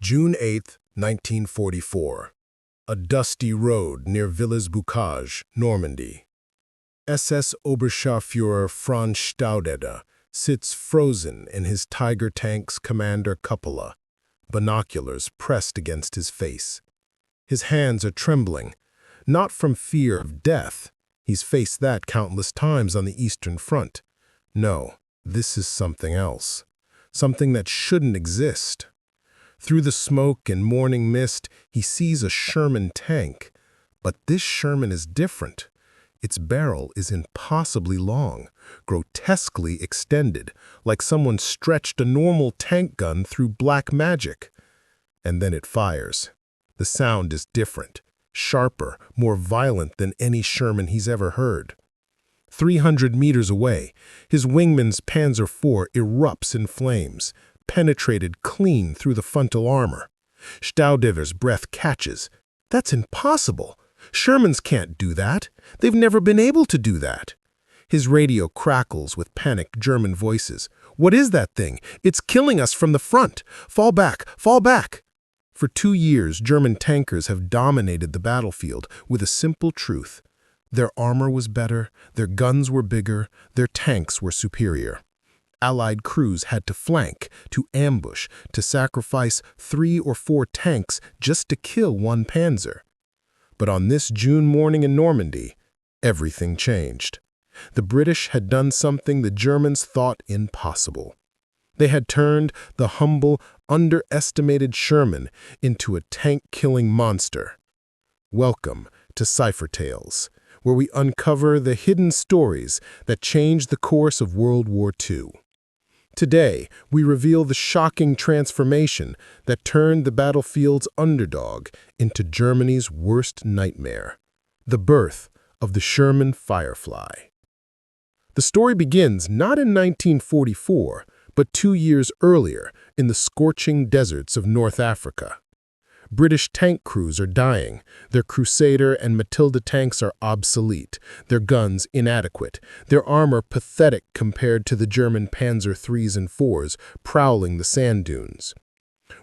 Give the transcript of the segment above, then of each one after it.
June 8, 1944. A dusty road near Villers-Bocage, Normandy. SS Oberscharführer Franz Staudeter sits frozen in his Tiger tank's commander cupola, binoculars pressed against his face. His hands are trembling, not from fear of death. He's faced that countless times on the Eastern Front. No, this is something else. Something that shouldn't exist. Through the smoke and morning mist, he sees a Sherman tank. But this Sherman is different. Its barrel is impossibly long, grotesquely extended, like someone stretched a normal tank gun through black magic. And then it fires. The sound is different, sharper, more violent than any Sherman he's ever heard. 300 meters away, his wingman's Panzer IV erupts in flames, penetrated clean through the frontal armor. Staudeter's breath catches. That's impossible. Shermans can't do that. They've never been able to do that. His radio crackles with panicked German voices. What is that thing? It's killing us from the front. Fall back, fall back. For 2 years, German tankers have dominated the battlefield with a simple truth. Their armor was better, their guns were bigger, their tanks were superior. Allied crews had to flank, to ambush, to sacrifice 3 or 4 tanks just to kill one panzer. But on this June morning in Normandy, everything changed. The British had done something the Germans thought impossible. They had turned the humble, underestimated Sherman into a tank-killing monster. Welcome to Cipher Tales, where we uncover the hidden stories that changed the course of World War II. Today, we reveal the shocking transformation that turned the battlefield's underdog into Germany's worst nightmare, the birth of the Sherman Firefly. The story begins not in 1944, but 2 years earlier in the scorching deserts of North Africa. British tank crews are dying, their Crusader and Matilda tanks are obsolete, their guns inadequate, their armor pathetic compared to the German Panzer IIIs and IVs prowling the sand dunes.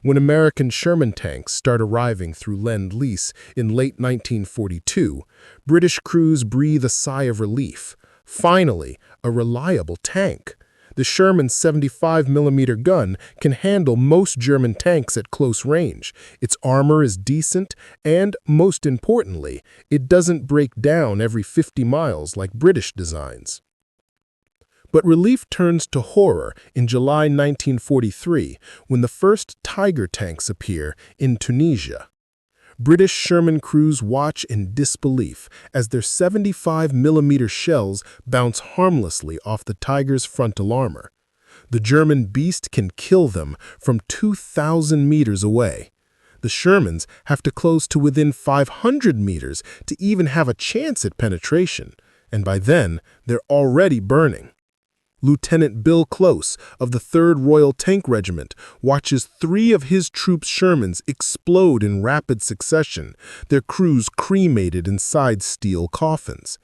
When American Sherman tanks start arriving through Lend-Lease in late 1942, British crews breathe a sigh of relief. Finally, a reliable tank. The Sherman's 75mm gun can handle most German tanks at close range. Its armor is decent, and, most importantly, it doesn't break down every 50 miles like British designs. But relief turns to horror in July 1943 when the first Tiger tanks appear in Tunisia. British Sherman crews watch in disbelief as their 75mm shells bounce harmlessly off the Tiger's frontal armor. The German beast can kill them from 2,000 meters away. The Shermans have to close to within 500 meters to even have a chance at penetration, and by then, they're already burning. Lieutenant Bill Close of the 3rd Royal Tank Regiment watches 3 of his troops' Shermans explode in rapid succession, their crews cremated inside steel coffins.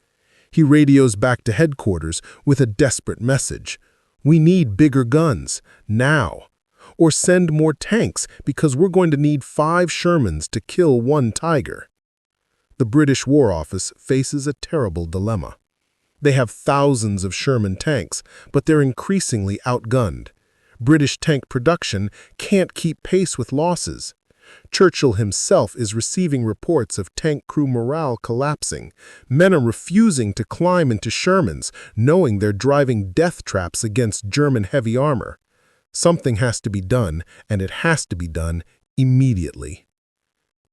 He radios back to headquarters with a desperate message. We need bigger guns, now. Or send more tanks because we're going to need 5 Shermans to kill 1 Tiger. The British War Office faces a terrible dilemma. They have thousands of Sherman tanks, but they're increasingly outgunned. British tank production can't keep pace with losses. Churchill himself is receiving reports of tank crew morale collapsing. Men are refusing to climb into Shermans, knowing they're driving death traps against German heavy armor. Something has to be done, and it has to be done immediately.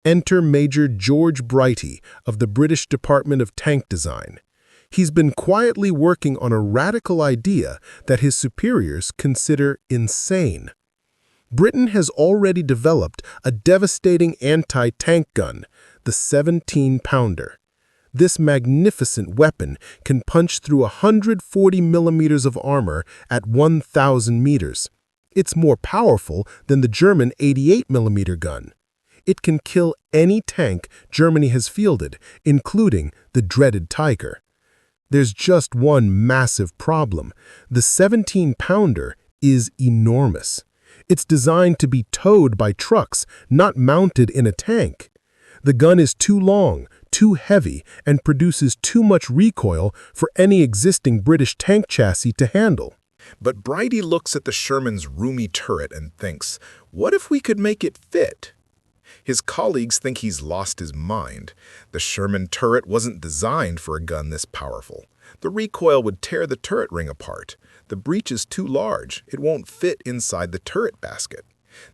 Enter Major George Brighty of the British Department of Tank Design. He's been quietly working on a radical idea that his superiors consider insane. Britain has already developed a devastating anti-tank gun, the 17-pounder. This magnificent weapon can punch through 140 millimeters of armor at 1,000 meters. It's more powerful than the German 88mm gun. It can kill any tank Germany has fielded, including the dreaded Tiger. There's just one massive problem. The 17-pounder is enormous. It's designed to be towed by trucks, not mounted in a tank. The gun is too long, too heavy, and produces too much recoil for any existing British tank chassis to handle. But Bridie looks at the Sherman's roomy turret and thinks, what if we could make it fit? His colleagues think he's lost his mind. The Sherman turret wasn't designed for a gun this powerful. The recoil would tear the turret ring apart. The breech is too large. It won't fit inside the turret basket.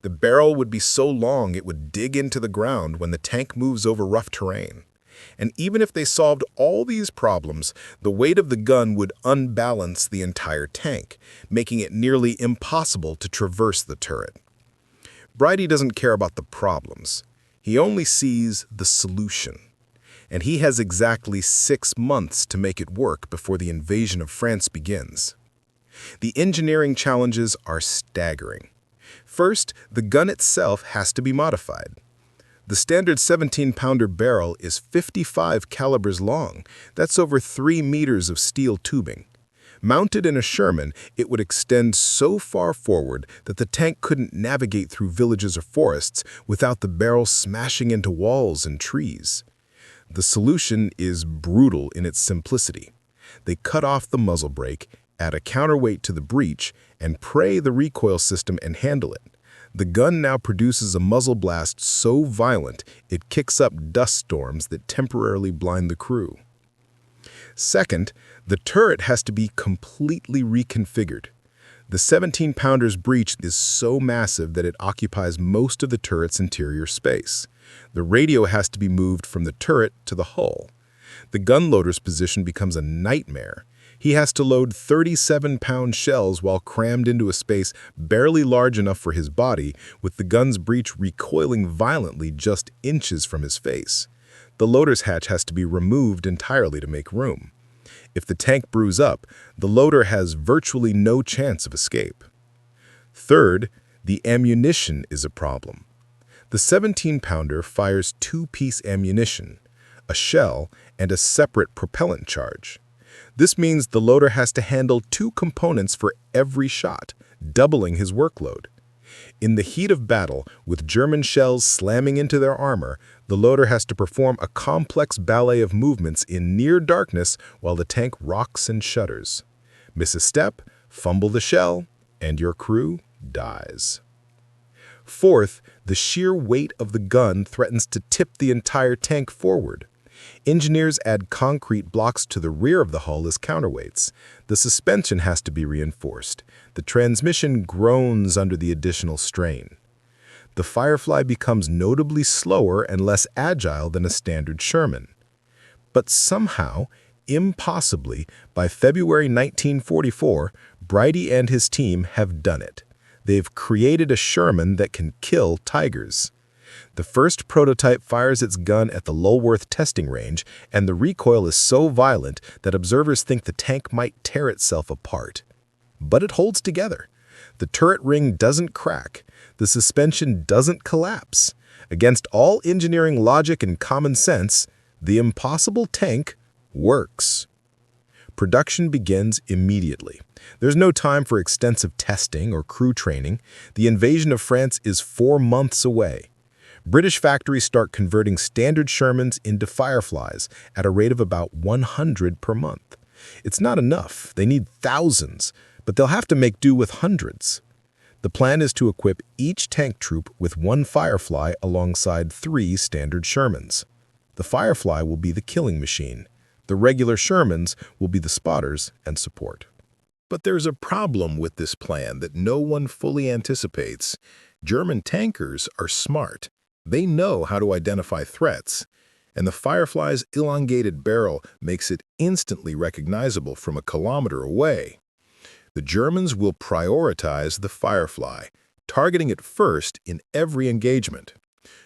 The barrel would be so long it would dig into the ground when the tank moves over rough terrain. And even if they solved all these problems, the weight of the gun would unbalance the entire tank, making it nearly impossible to traverse the turret. Bridie doesn't care about the problems. He only sees the solution. And he has exactly 6 months to make it work before the invasion of France begins. The engineering challenges are staggering. First, the gun itself has to be modified. The standard 17-pounder barrel is 55 calibers long. That's over 3 meters of steel tubing. Mounted in a Sherman, it would extend so far forward that the tank couldn't navigate through villages or forests without the barrel smashing into walls and trees. The solution is brutal in its simplicity. They cut off the muzzle brake, add a counterweight to the breech, and pray the recoil system and handle it. The gun now produces a muzzle blast so violent it kicks up dust storms that temporarily blind the crew. Second, the turret has to be completely reconfigured. The 17-pounder's breech is so massive that it occupies most of the turret's interior space. The radio has to be moved from the turret to the hull. The gun loader's position becomes a nightmare. He has to load 37-pound shells while crammed into a space barely large enough for his body, with the gun's breech recoiling violently just inches from his face. The loader's hatch has to be removed entirely to make room. If the tank brews up, the loader has virtually no chance of escape. Third, the ammunition is a problem. The 17-pounder fires 2-piece ammunition, a shell, and a separate propellant charge. This means the loader has to handle 2 components for every shot, doubling his workload. In the heat of battle, with German shells slamming into their armor, the loader has to perform a complex ballet of movements in near darkness while the tank rocks and shudders. Miss a step, fumble the shell, and your crew dies. Fourth, the sheer weight of the gun threatens to tip the entire tank forward. Engineers add concrete blocks to the rear of the hull as counterweights. The suspension has to be reinforced. The transmission groans under the additional strain. The Firefly becomes notably slower and less agile than a standard Sherman. But somehow, impossibly, by February 1944, Bridie and his team have done it. They've created a Sherman that can kill tigers. The first prototype fires its gun at the Lulworth testing range, and the recoil is so violent that observers think the tank might tear itself apart. But it holds together. The turret ring doesn't crack. The suspension doesn't collapse. Against all engineering logic and common sense, the impossible tank works. Production begins immediately. There's no time for extensive testing or crew training. The invasion of France is 4 months away. British factories start converting standard Shermans into Fireflies at a rate of about 100 per month. It's not enough. They need thousands, but they'll have to make do with hundreds. The plan is to equip each tank troop with 1 Firefly alongside 3 standard Shermans. The Firefly will be the killing machine. The regular Shermans will be the spotters and support. But there's a problem with this plan that no one fully anticipates. German tankers are smart. They know how to identify threats, and the Firefly's elongated barrel makes it instantly recognizable from a kilometer away. The Germans will prioritize the Firefly, targeting it first in every engagement.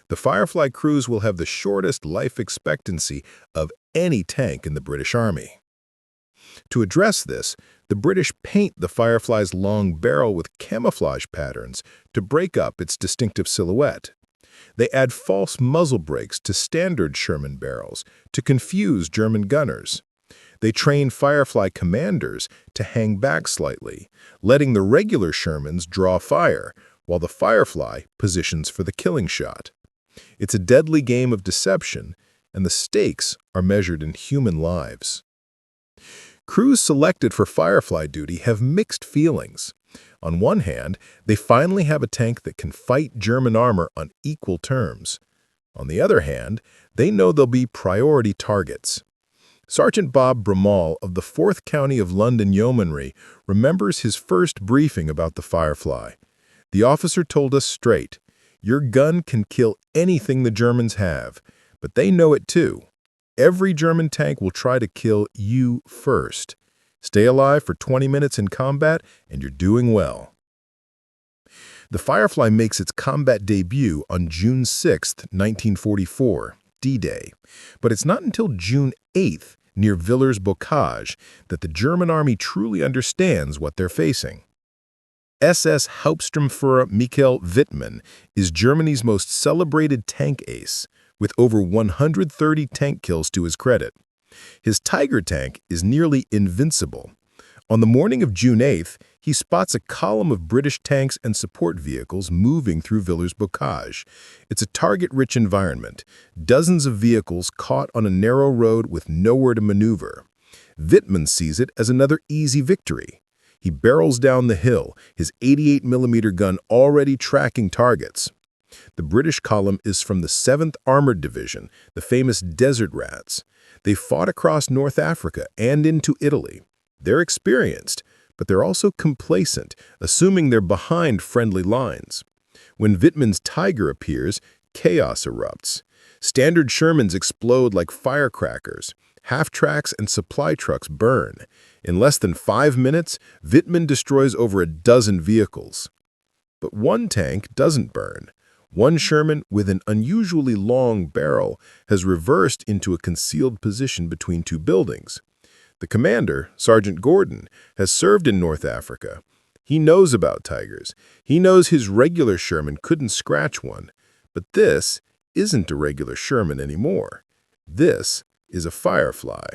The Firefly crews will have the shortest life expectancy of any tank in the British Army. To address this, the British paint the Firefly's long barrel with camouflage patterns to break up its distinctive silhouette. They add false muzzle brakes to standard Sherman barrels to confuse German gunners. They train Firefly commanders to hang back slightly, letting the regular Shermans draw fire, while the Firefly positions for the killing shot. It's a deadly game of deception, and the stakes are measured in human lives. Crews selected for Firefly duty have mixed feelings. On one hand, they finally have a tank that can fight German armor on equal terms. On the other hand, they know they'll be priority targets. Sergeant Bob Bramall of the 4th County of London Yeomanry remembers his first briefing about the Firefly. The officer told us straight, "Your gun can kill anything the Germans have, but they know it too. Every German tank will try to kill you first. Stay alive for 20 minutes in combat, and you're doing well." The Firefly makes its combat debut on June 6, 1944, D-Day, but it's not until June 8th, near Villers-Bocage, that the German army truly understands what they're facing. SS Hauptsturmführer Michael Wittmann is Germany's most celebrated tank ace, with over 130 tank kills to his credit. His Tiger tank is nearly invincible. On the morning of June 8th, he spots a column of British tanks and support vehicles moving through Villers-Bocage. It's a target-rich environment, dozens of vehicles caught on a narrow road with nowhere to maneuver. Wittmann sees it as another easy victory. He barrels down the hill, his 88mm gun already tracking targets. The British column is from the 7th Armored Division, the famous Desert Rats. They fought across North Africa and into Italy. They're experienced, but they're also complacent, assuming they're behind friendly lines. When Wittmann's Tiger appears, chaos erupts. Standard Shermans explode like firecrackers. Half-tracks and supply trucks burn. In less than 5 minutes, Wittmann destroys over a dozen vehicles. But one tank doesn't burn. One Sherman with an unusually long barrel has reversed into a concealed position between two buildings. The commander, Sergeant Gordon, has served in North Africa. He knows about Tigers. He knows his regular Sherman couldn't scratch one. But this isn't a regular Sherman anymore. This is a Firefly.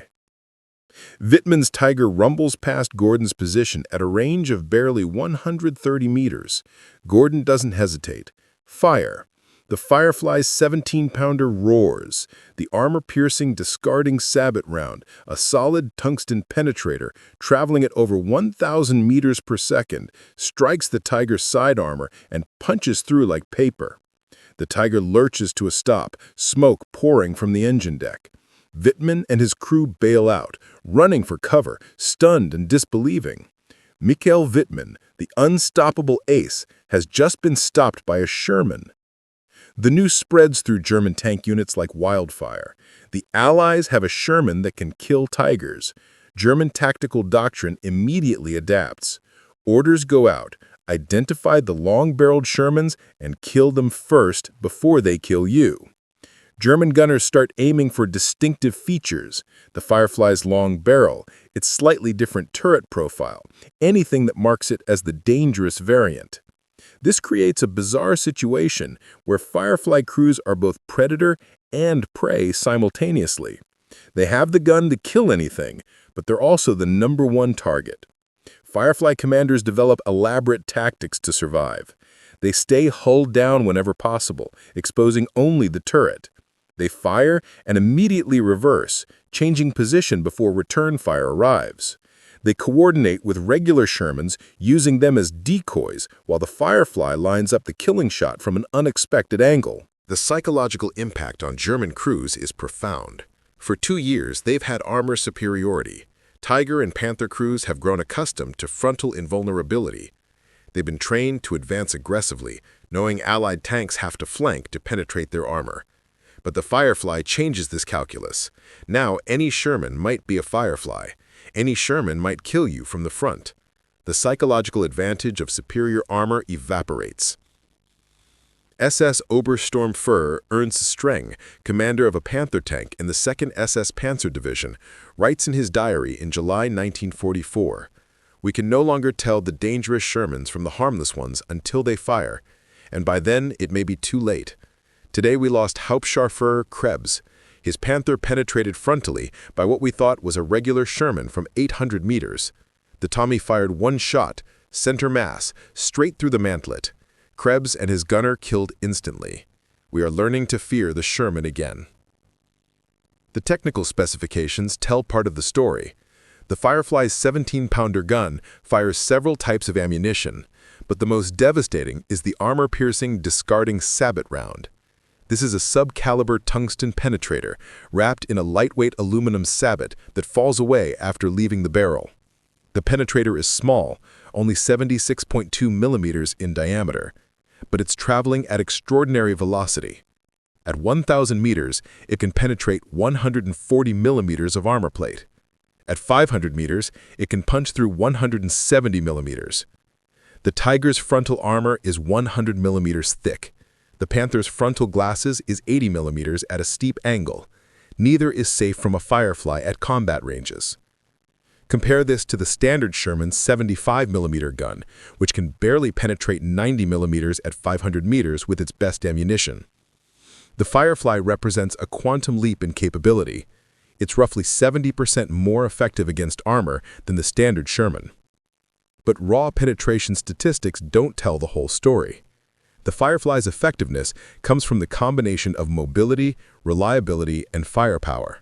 Wittmann's Tiger rumbles past Gordon's position at a range of barely 130 meters. Gordon doesn't hesitate. Fire. The Firefly's 17-pounder roars. The armor-piercing, discarding sabot round, a solid tungsten penetrator, traveling at over 1,000 meters per second, strikes the Tiger's side armor and punches through like paper. The Tiger lurches to a stop, smoke pouring from the engine deck. Wittmann and his crew bail out, running for cover, stunned and disbelieving. Michael Wittmann, the unstoppable ace, has just been stopped by a Sherman. The news spreads through German tank units like wildfire. The Allies have a Sherman that can kill Tigers. German tactical doctrine immediately adapts. Orders go out. Identify the long-barreled Shermans and kill them first before they kill you. German gunners start aiming for distinctive features, the Firefly's long barrel, its slightly different turret profile, anything that marks it as the dangerous variant. This creates a bizarre situation where Firefly crews are both predator and prey simultaneously. They have the gun to kill anything, but they're also the #1 target. Firefly commanders develop elaborate tactics to survive. They stay hulled down whenever possible, exposing only the turret. They fire and immediately reverse, changing position before return fire arrives. They coordinate with regular Shermans, using them as decoys, while the Firefly lines up the killing shot from an unexpected angle. The psychological impact on German crews is profound. For 2 years, they've had armor superiority. Tiger and Panther crews have grown accustomed to frontal invulnerability. They've been trained to advance aggressively, knowing Allied tanks have to flank to penetrate their armor. But the Firefly changes this calculus. Now, any Sherman might be a Firefly. Any Sherman might kill you from the front. The psychological advantage of superior armor evaporates. SS Obersturmführer Ernst Streng, commander of a Panther tank in the 2nd SS Panzer Division, writes in his diary in July 1944, "We can no longer tell the dangerous Shermans from the harmless ones until they fire, and by then it may be too late. Today we lost Hauptscharführer Krebs. His Panther penetrated frontally by what we thought was a regular Sherman from 800 meters. The Tommy fired one shot, center mass, straight through the mantlet. Krebs and his gunner killed instantly. We are learning to fear the Sherman again. The technical specifications tell part of the story. The Firefly's 17-pounder gun fires several types of ammunition, but the most devastating is the armor-piercing, discarding sabot round. This is a sub-caliber tungsten penetrator wrapped in a lightweight aluminum sabot that falls away after leaving the barrel. The penetrator is small, only 76.2 millimeters in diameter, but it's traveling at extraordinary velocity. At 1,000 meters, it can penetrate 140 millimeters of armor plate. At 500 meters, it can punch through 170 millimeters. The Tiger's frontal armor is 100 millimeters thick. The Panther's frontal glasses is 80 millimeters at a steep angle. Neither is safe from a Firefly at combat ranges. Compare this to the standard Sherman's 75 millimeter gun, which can barely penetrate 90 millimeters at 500 meters with its best ammunition. The Firefly represents a quantum leap in capability. It's roughly 70% more effective against armor than the standard Sherman. But raw penetration statistics don't tell the whole story. The Firefly's effectiveness comes from the combination of mobility, reliability, and firepower.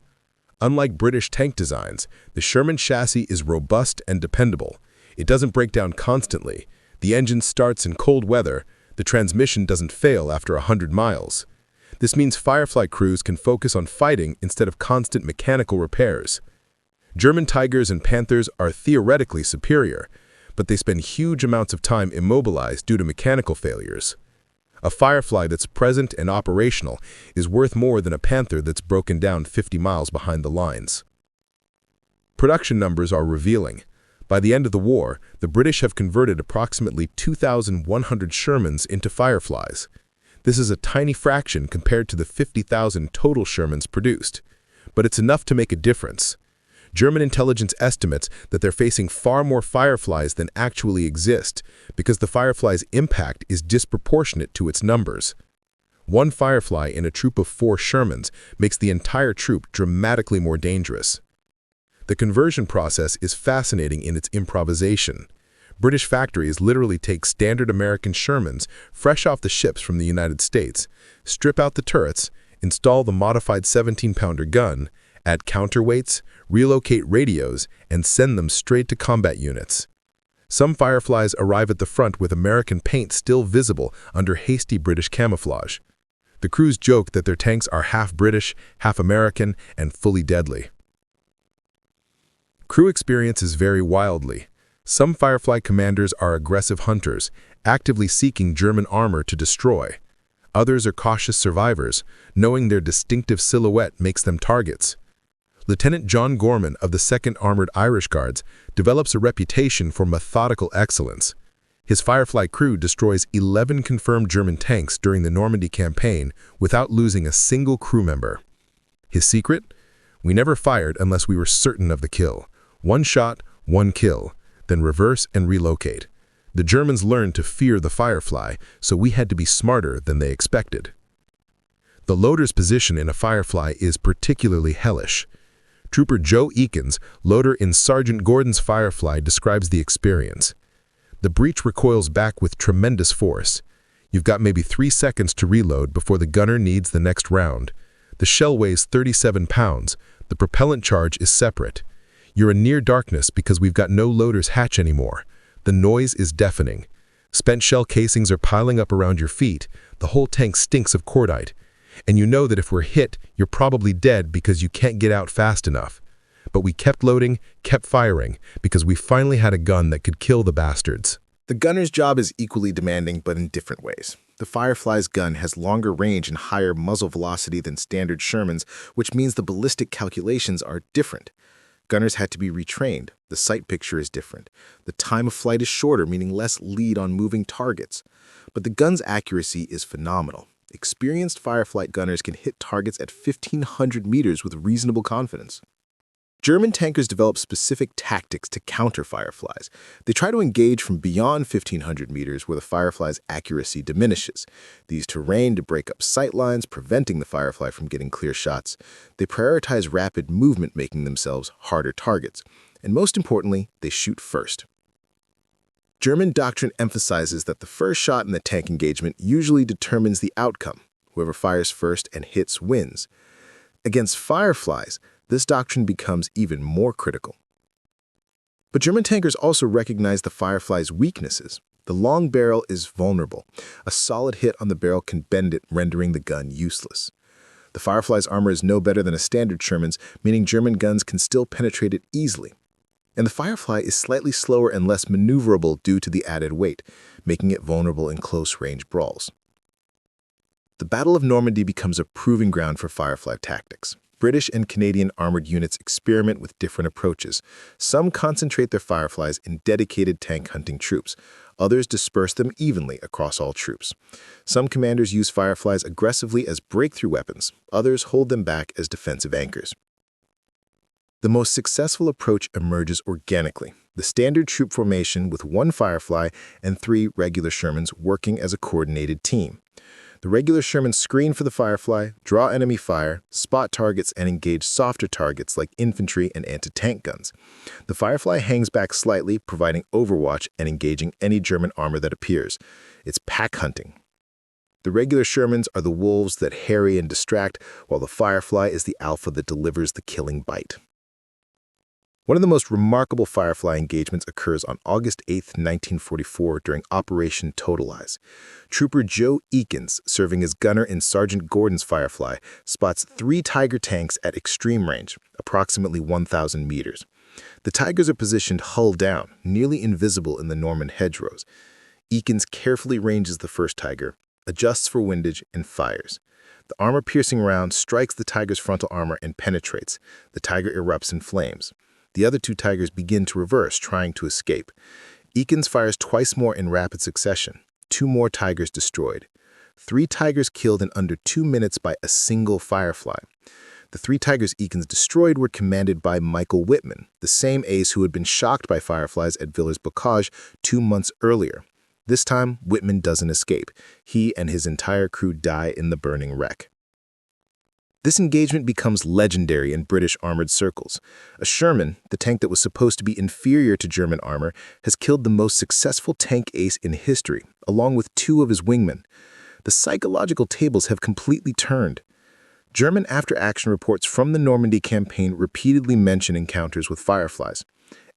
Unlike British tank designs, the Sherman chassis is robust and dependable. It doesn't break down constantly. The engine starts in cold weather. The transmission doesn't fail after 100 miles. This means Firefly crews can focus on fighting instead of constant mechanical repairs. German Tigers and Panthers are theoretically superior, but they spend huge amounts of time immobilized due to mechanical failures. A Firefly that's present and operational is worth more than a Panther that's broken down 50 miles behind the lines. Production numbers are revealing. By the end of the war, the British have converted approximately 2,100 Shermans into Fireflies. This is a tiny fraction compared to the 50,000 total Shermans produced, but it's enough to make a difference. German intelligence estimates that they're facing far more Fireflies than actually exist because the Firefly's impact is disproportionate to its numbers. One Firefly in a troop of 4 Shermans makes the entire troop dramatically more dangerous. The conversion process is fascinating in its improvisation. British factories literally take standard American Shermans fresh off the ships from the United States, strip out the turrets, install the modified 17-pounder gun, add counterweights, relocate radios, and send them straight to combat units. Some Fireflies arrive at the front with American paint still visible under hasty British camouflage. The crews joke that their tanks are half British, half American, and fully deadly. Crew experiences vary wildly. Some Firefly commanders are aggressive hunters, actively seeking German armor to destroy. Others are cautious survivors, knowing their distinctive silhouette makes them targets. Lieutenant John Gorman of the 2nd Armored Irish Guards develops a reputation for methodical excellence. His Firefly crew destroys 11 confirmed German tanks during the Normandy campaign without losing a single crew member. His secret? We never fired unless we were certain of the kill. One shot, one kill, then reverse and relocate. The Germans learned to fear the Firefly, so we had to be smarter than they expected. The loader's position in a Firefly is particularly hellish. Trooper Joe Eakins, loader in Sergeant Gordon's Firefly, describes the experience. The breech recoils back with tremendous force. You've got maybe 3 seconds to reload before the gunner needs the next round. The shell weighs 37 pounds. The propellant charge is separate. You're in near darkness because we've got no loader's hatch anymore. The noise is deafening. Spent shell casings are piling up around your feet. The whole tank stinks of cordite. And you know that if we're hit, you're probably dead because you can't get out fast enough. But we kept loading, kept firing, because we finally had a gun that could kill the bastards. The gunner's job is equally demanding, but in different ways. The Firefly's gun has longer range and higher muzzle velocity than standard Sherman's, which means the ballistic calculations are different. Gunners had to be retrained. The sight picture is different. The time of flight is shorter, meaning less lead on moving targets. But the gun's accuracy is phenomenal. Experienced Firefly gunners can hit targets at 1,500 meters with reasonable confidence. German tankers develop specific tactics to counter Fireflies. They try to engage from beyond 1,500 meters where the Firefly's accuracy diminishes. They use terrain to break up sight lines, preventing the Firefly from getting clear shots. They prioritize rapid movement, making themselves harder targets. And most importantly, they shoot first. German doctrine emphasizes that the first shot in the tank engagement usually determines the outcome. Whoever fires first and hits wins. Against fireflies, this doctrine becomes even more critical. But German tankers also recognize the firefly's weaknesses. The long barrel is vulnerable. A solid hit on the barrel can bend it, rendering the gun useless. The firefly's armor is no better than a standard Sherman's, meaning German guns can still penetrate it easily. And the Firefly is slightly slower and less maneuverable due to the added weight, making it vulnerable in close-range brawls. The Battle of Normandy becomes a proving ground for Firefly tactics. British and Canadian armored units experiment with different approaches. Some concentrate their Fireflies in dedicated tank hunting troops. Others disperse them evenly across all troops. Some commanders use Fireflies aggressively as breakthrough weapons. Others hold them back as defensive anchors. The most successful approach emerges organically, the standard troop formation with 1 Firefly and 3 regular Shermans working as a coordinated team. The regular Shermans screen for the Firefly, draw enemy fire, spot targets, and engage softer targets like infantry and anti-tank guns. The Firefly hangs back slightly, providing overwatch and engaging any German armor that appears. It's pack hunting. The regular Shermans are the wolves that harry and distract, while the Firefly is the alpha that delivers the killing bite. One of the most remarkable Firefly engagements occurs on August 8, 1944 during Operation Totalize. Trooper Joe Eakins, serving as gunner in Sergeant Gordon's Firefly, spots 3 Tiger tanks at extreme range, approximately 1,000 meters. The Tigers are positioned hull down, nearly invisible in the Norman hedgerows. Eakins carefully ranges the first Tiger, adjusts for windage, and fires. The armor-piercing round strikes the Tiger's frontal armor and penetrates. The Tiger erupts in flames. The other 2 Tigers begin to reverse, trying to escape. Eakins fires twice more in rapid succession. 2 more Tigers destroyed. 3 Tigers killed in under 2 minutes by a single Firefly. The 3 Tigers Eakins destroyed were commanded by Michael Whitman, the same ace who had been shocked by Fireflies at Villers-Bocage 2 months earlier. This time, Whitman doesn't escape. He and his entire crew die in the burning wreck. This engagement becomes legendary in British armored circles. A Sherman, the tank that was supposed to be inferior to German armor, has killed the most successful tank ace in history, along with 2 of his wingmen. The psychological tables have completely turned. German after-action reports from the Normandy campaign repeatedly mention encounters with Fireflies.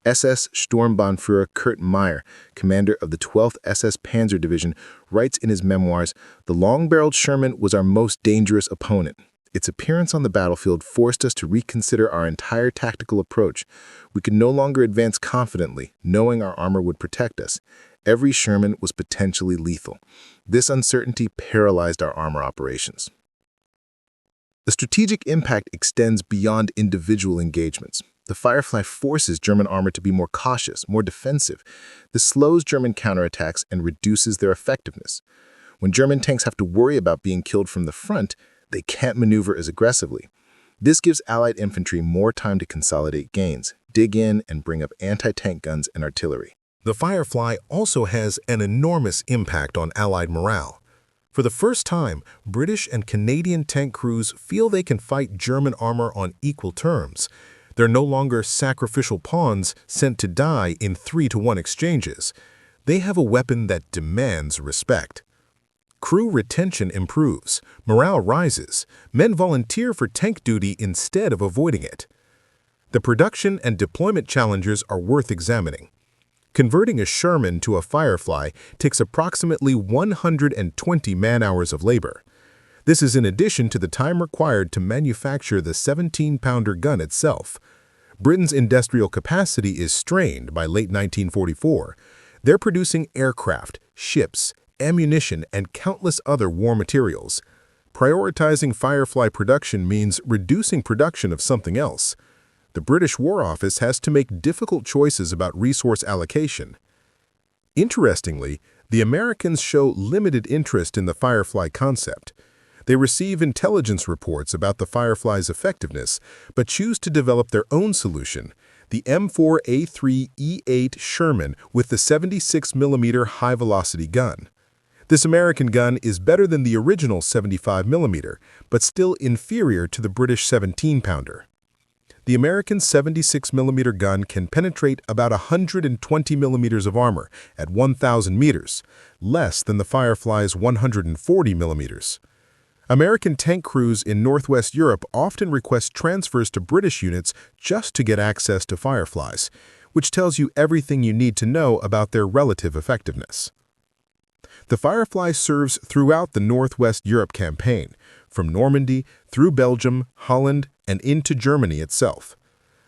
SS Sturmbannführer Kurt Meyer, commander of the 12th SS Panzer Division, writes in his memoirs, "The long-barreled Sherman was our most dangerous opponent. Its appearance on the battlefield forced us to reconsider our entire tactical approach. We could no longer advance confidently, knowing our armor would protect us. Every Sherman was potentially lethal. This uncertainty paralyzed our armor operations." The strategic impact extends beyond individual engagements. The Firefly forces German armor to be more cautious, more defensive. This slows German counterattacks and reduces their effectiveness. When German tanks have to worry about being killed from the front, they can't maneuver as aggressively. This gives Allied infantry more time to consolidate gains, dig in, and bring up anti-tank guns and artillery. The Firefly also has an enormous impact on Allied morale. For the first time, British and Canadian tank crews feel they can fight German armor on equal terms. They're no longer sacrificial pawns sent to die in 3-to-1 exchanges. They have a weapon that demands respect. Crew retention improves, morale rises, men volunteer for tank duty instead of avoiding it. The production and deployment challenges are worth examining. Converting a Sherman to a Firefly takes approximately 120 man-hours of labor. This is in addition to the time required to manufacture the 17-pounder gun itself. Britain's industrial capacity is strained by late 1944. They're producing aircraft, ships, ammunition, and countless other war materials. Prioritizing Firefly production means reducing production of something else. The British War Office has to make difficult choices about resource allocation. Interestingly, the Americans show limited interest in the Firefly concept. They receive intelligence reports about the Firefly's effectiveness, but choose to develop their own solution, the M4A3E8 Sherman with the 76mm high-velocity gun. This American gun is better than the original 75mm, but still inferior to the British 17-pounder. The American 76mm gun can penetrate about 120 millimeters of armor at 1,000 meters, less than the Firefly's 140 millimeters. American tank crews in Northwest Europe often request transfers to British units just to get access to Fireflies, which tells you everything you need to know about their relative effectiveness. The Firefly serves throughout the Northwest Europe campaign, from Normandy through Belgium, Holland, and into Germany itself.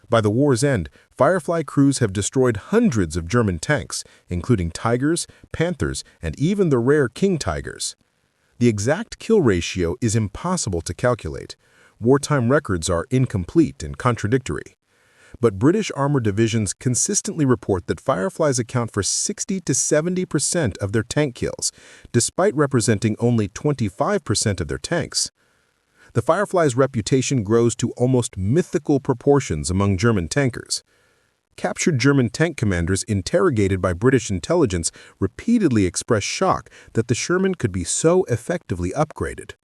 By the war's end, Firefly crews have destroyed hundreds of German tanks, including Tigers, Panthers, and even the rare King Tigers. The exact kill ratio is impossible to calculate. Wartime records are incomplete and contradictory. But British armor divisions consistently report that Fireflies account for 60 to 70% of their tank kills, despite representing only 25% of their tanks. The Firefly's reputation grows to almost mythical proportions among German tankers. Captured German tank commanders interrogated by British intelligence repeatedly expressed shock that the Sherman could be so effectively upgraded.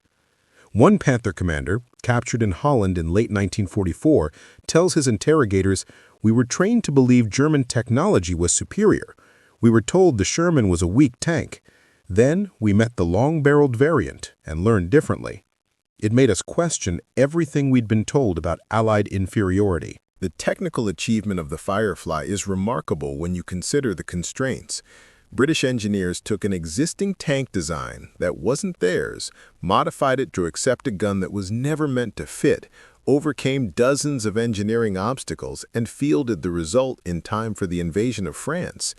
One Panther commander, captured in Holland in late 1944, tells his interrogators, "We were trained to believe German technology was superior. We were told the Sherman was a weak tank. Then we met the long-barreled variant and learned differently. It made us question everything we'd been told about Allied inferiority." The technical achievement of the Firefly is remarkable when you consider the constraints. British engineers took an existing tank design that wasn't theirs, modified it to accept a gun that was never meant to fit, overcame dozens of engineering obstacles, and fielded the result in time for the invasion of France.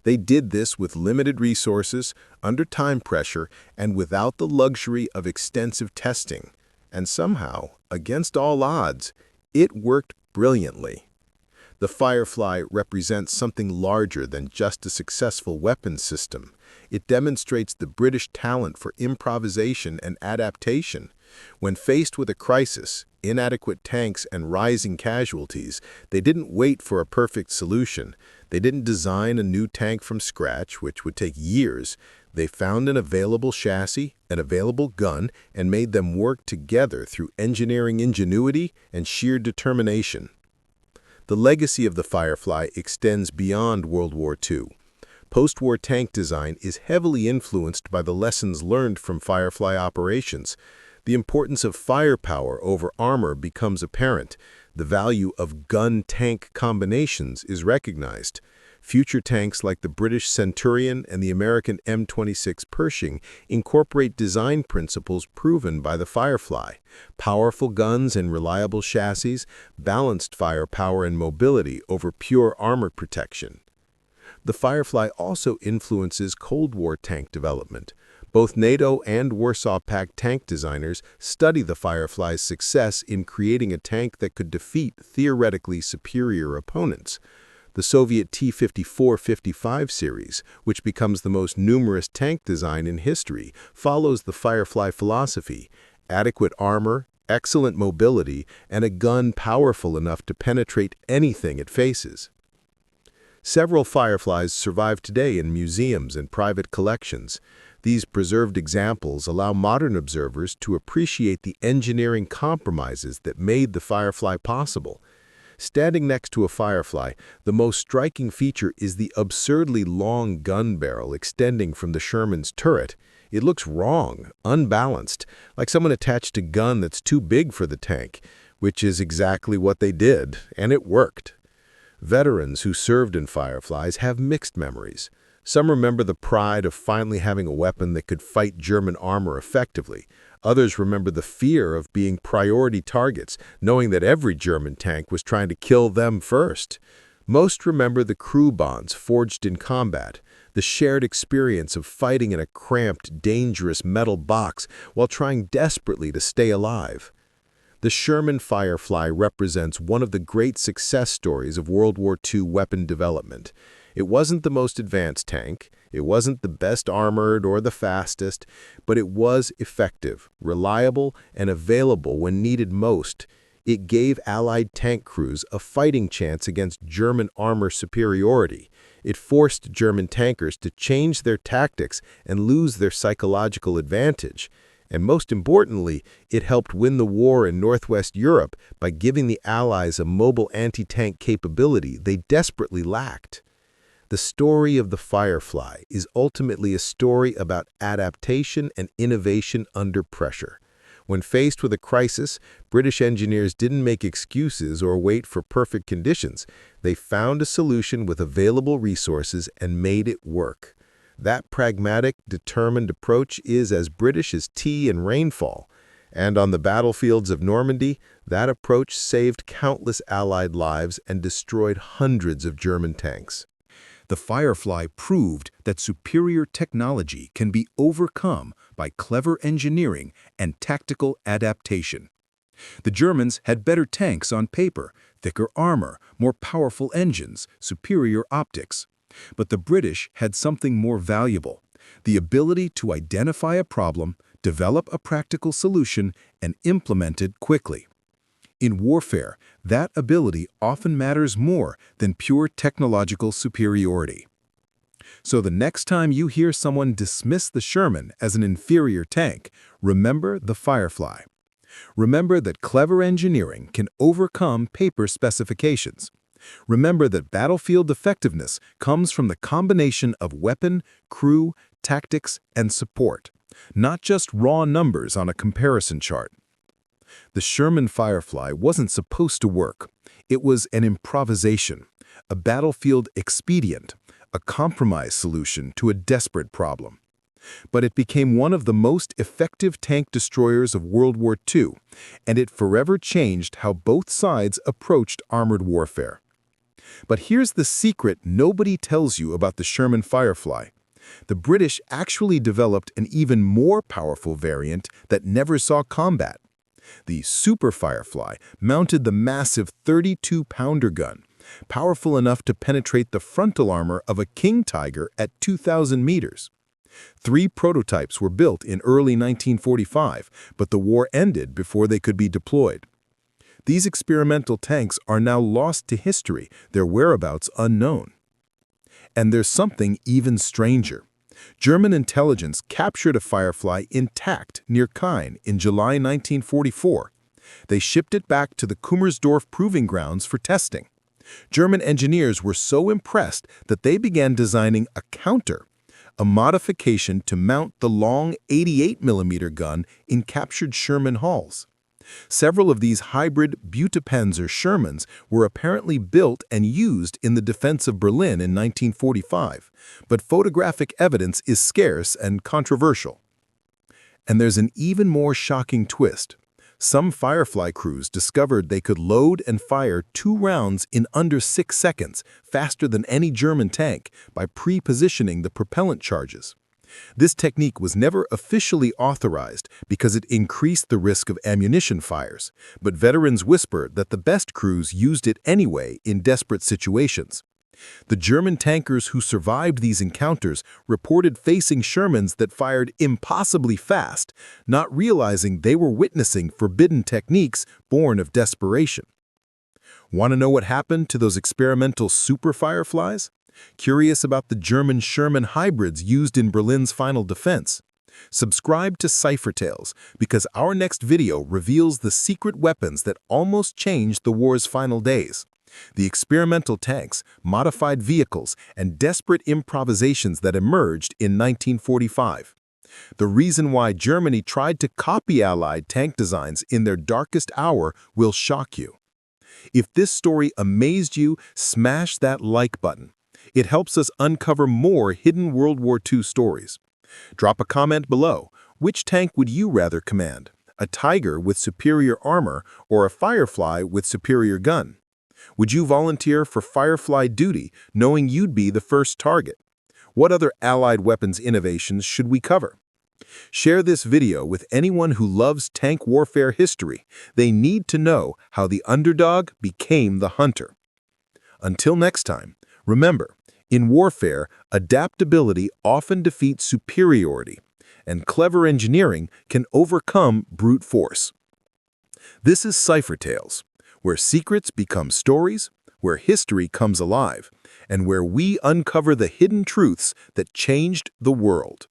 They did this with limited resources, under time pressure, and without the luxury of extensive testing. And somehow, against all odds, it worked brilliantly. The Firefly represents something larger than just a successful weapons system. It demonstrates the British talent for improvisation and adaptation. When faced with a crisis, inadequate tanks and rising casualties, they didn't wait for a perfect solution. They didn't design a new tank from scratch, which would take years. They found an available chassis, an available gun, and made them work together through engineering ingenuity and sheer determination. The legacy of the Firefly extends beyond World War II. Post-war tank design is heavily influenced by the lessons learned from Firefly operations. The importance of firepower over armor becomes apparent. The value of gun-tank combinations is recognized. Future tanks like the British Centurion and the American M26 Pershing incorporate design principles proven by the Firefly: powerful guns and reliable chassis, balanced firepower and mobility over pure armor protection. The Firefly also influences Cold War tank development. Both NATO and Warsaw Pact tank designers study the Firefly's success in creating a tank that could defeat theoretically superior opponents. The Soviet T-54-55 series, which becomes the most numerous tank design in history, follows the Firefly philosophy: adequate armor, excellent mobility, and a gun powerful enough to penetrate anything it faces. Several Fireflies survive today in museums and private collections. These preserved examples allow modern observers to appreciate the engineering compromises that made the Firefly possible. Standing next to a Firefly, the most striking feature is the absurdly long gun barrel extending from the Sherman's turret. It looks wrong, unbalanced, like someone attached a gun that's too big for the tank, which is exactly what they did, and it worked. Veterans who served in Fireflies have mixed memories. Some remember the pride of finally having a weapon that could fight German armor effectively. Others remember the fear of being priority targets, knowing that every German tank was trying to kill them first. Most remember the crew bonds forged in combat, the shared experience of fighting in a cramped, dangerous metal box while trying desperately to stay alive. The Sherman Firefly represents one of the great success stories of World War II weapon development. It wasn't the most advanced tank, it wasn't the best armored or the fastest, but it was effective, reliable, and available when needed most. It gave Allied tank crews a fighting chance against German armor superiority. It forced German tankers to change their tactics and lose their psychological advantage. And most importantly, it helped win the war in Northwest Europe by giving the Allies a mobile anti-tank capability they desperately lacked. The story of the Firefly is ultimately a story about adaptation and innovation under pressure. When faced with a crisis, British engineers didn't make excuses or wait for perfect conditions. They found a solution with available resources and made it work. That pragmatic, determined approach is as British as tea and rainfall. And on the battlefields of Normandy, that approach saved countless Allied lives and destroyed hundreds of German tanks. The Firefly proved that superior technology can be overcome by clever engineering and tactical adaptation. The Germans had better tanks on paper, thicker armor, more powerful engines, superior optics. But the British had something more valuable: the ability to identify a problem, develop a practical solution, and implement it quickly. In warfare, that ability often matters more than pure technological superiority. So the next time you hear someone dismiss the Sherman as an inferior tank, remember the Firefly. Remember that clever engineering can overcome paper specifications. Remember that battlefield effectiveness comes from the combination of weapon, crew, tactics, and support, not just raw numbers on a comparison chart. The Sherman Firefly wasn't supposed to work. It was an improvisation, a battlefield expedient, a compromise solution to a desperate problem. But it became one of the most effective tank destroyers of World War II, and it forever changed how both sides approached armored warfare. But here's the secret nobody tells you about the Sherman Firefly. The British actually developed an even more powerful variant that never saw combat. The Super Firefly mounted the massive 32-pounder gun, powerful enough to penetrate the frontal armor of a King Tiger at 2,000 meters. 3 prototypes were built in early 1945, but the war ended before they could be deployed. These experimental tanks are now lost to history, their whereabouts unknown. And there's something even stranger. German intelligence captured a Firefly intact near Caen in July 1944. They shipped it back to the Kummersdorf proving grounds for testing. German engineers were so impressed that they began designing a counter, a modification to mount the long 88mm gun in captured Sherman hulls. Several of these hybrid Beutepanzer Shermans were apparently built and used in the defense of Berlin in 1945, but photographic evidence is scarce and controversial. And there's an even more shocking twist. Some Firefly crews discovered they could load and fire 2 rounds in under 6 seconds, faster than any German tank, by pre-positioning the propellant charges. This technique was never officially authorized because it increased the risk of ammunition fires, but veterans whispered that the best crews used it anyway in desperate situations. The German tankers who survived these encounters reported facing Shermans that fired impossibly fast, not realizing they were witnessing forbidden techniques born of desperation. Want to know what happened to those experimental Super Fireflies? Curious about the German Sherman hybrids used in Berlin's final defense? Subscribe to Cypher Tales, because our next video reveals the secret weapons that almost changed the war's final days. The experimental tanks, modified vehicles, and desperate improvisations that emerged in 1945. The reason why Germany tried to copy Allied tank designs in their darkest hour will shock you. If this story amazed you, smash that like button. It helps us uncover more hidden World War II stories. Drop a comment below. Which tank would you rather command? A Tiger with superior armor or a Firefly with superior gun? Would you volunteer for Firefly duty knowing you'd be the first target? What other Allied weapons innovations should we cover? Share this video with anyone who loves tank warfare history. They need to know how the underdog became the hunter. Until next time, remember, in warfare, adaptability often defeats superiority, and clever engineering can overcome brute force. This is Cypher Tales, where secrets become stories, where history comes alive, and where we uncover the hidden truths that changed the world.